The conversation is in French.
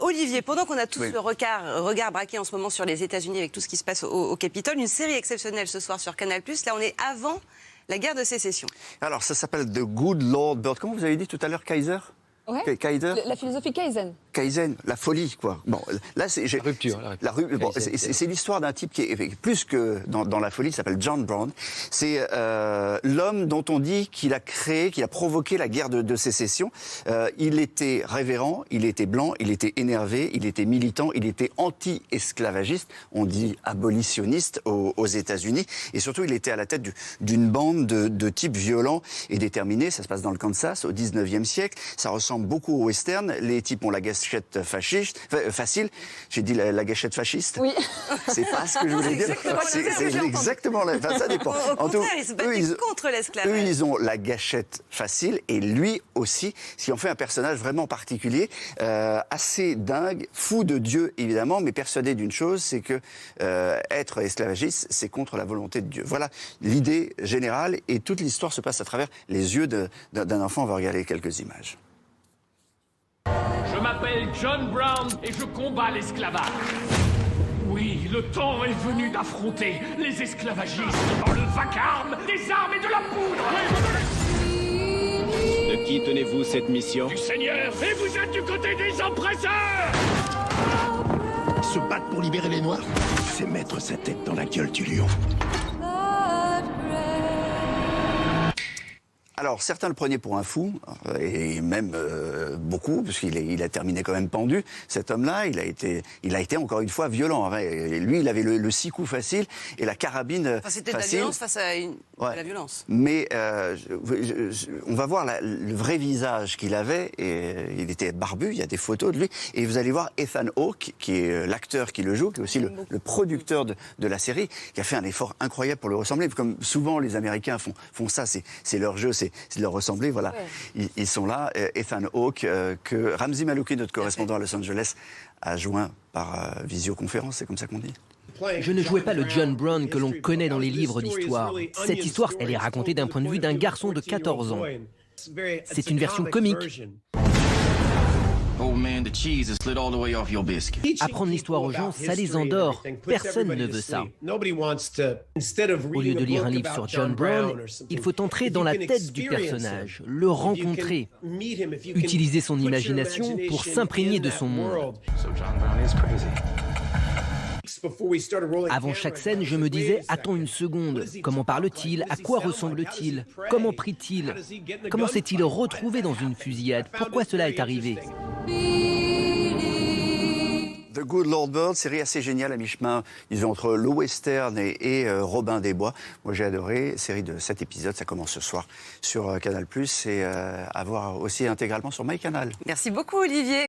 Olivier, pendant qu'on a tous le regard braqué en ce moment sur les États-Unis avec tout ce qui se passe au Capitole, une série exceptionnelle ce soir sur Canal+. Là, on est avant la guerre de sécession. Alors, ça s'appelle The Good Lord Bird. Comment vous avez dit tout à l'heure, Kaiser? Ouais. Kaiser. La philosophie Kaizen. Kaizen, la folie, quoi. Bon, là, c'est La rupture. bon, c'est l'histoire d'un type qui est plus que dans la folie, il s'appelle John Brown. C'est l'homme dont on dit qu'il a créé, qu'il a provoqué la guerre de sécession. Il était révérend, il était blanc, il était énervé, il était militant, il était anti-esclavagiste, on dit abolitionniste aux États-Unis, et surtout il était à la tête d'une bande de types violents et déterminés. Ça se passe dans le Kansas au 19e siècle. Ça ressemble beaucoup au western. Les types ont la gâchette facile. J'ai dit la gâchette fasciste. Oui. C'est pas ce que je voulais dire. C'est exactement la. Enfin, ça dépend. Au contraire, ils se battent contre l'esclavage. Eux, ils ont la gâchette facile et lui aussi, ce qui en fait un personnage vraiment particulier, assez dingue, fou de Dieu évidemment, mais persuadé d'une chose, c'est que être esclavagiste, c'est contre la volonté de Dieu. Voilà l'idée générale et toute l'histoire se passe à travers les yeux d'un enfant. On va regarder quelques images. Je m'appelle John Brown et je combats l'esclavage. Oui, le temps est venu d'affronter les esclavagistes dans le vacarme des armes et de la poudre. De qui tenez-vous cette mission? Du Seigneur, et vous êtes du côté des oppresseurs. Se battre pour libérer les Noirs, c'est mettre sa tête dans la gueule du lion. Alors, certains le prenaient pour un fou, et même beaucoup, parce qu'il a terminé quand même pendu, cet homme-là. Il a été encore une fois violent. Et lui, il avait le 6 coups facile et la carabine c'était facile. de la violence face à la violence. Mais on va voir le vrai visage qu'il avait. Et il était barbu, il y a des photos de lui. Et vous allez voir Ethan Hawke, qui est l'acteur qui le joue, qui est aussi le producteur de la série, qui a fait un effort incroyable pour le ressembler. Comme souvent les Américains font ça, c'est leur jeu, c'est de leur ressembler, voilà. Ouais. Ils sont là. Ethan Hawke, que Ramzi Malouki, notre correspondant à Los Angeles, a joint par visioconférence, c'est comme ça qu'on dit. Je ne jouais pas le John Brown que l'on connaît dans les livres d'histoire. Cette histoire, elle est racontée d'un point de vue d'un garçon de 14 ans. C'est une version comique. Apprendre l'histoire aux gens, ça les endort. Personne ne veut ça. Au lieu de lire un livre sur John Brown, il faut entrer dans la tête du personnage, le rencontrer, utiliser son imagination pour s'imprégner de son monde. Avant chaque scène, je me disais, attends une seconde, comment parle-t-il? À quoi ressemble-t-il? Comment prie-t-il? Comment s'est-il retrouvé dans une fusillade? Pourquoi cela est arrivé? The Good Lord Bird, série assez géniale à mi-chemin, disons, entre le western et Robin des Bois. Moi j'ai adoré, série de 7 épisodes, ça commence ce soir sur Canal+, et à voir aussi intégralement sur MyCanal. Merci beaucoup Olivier.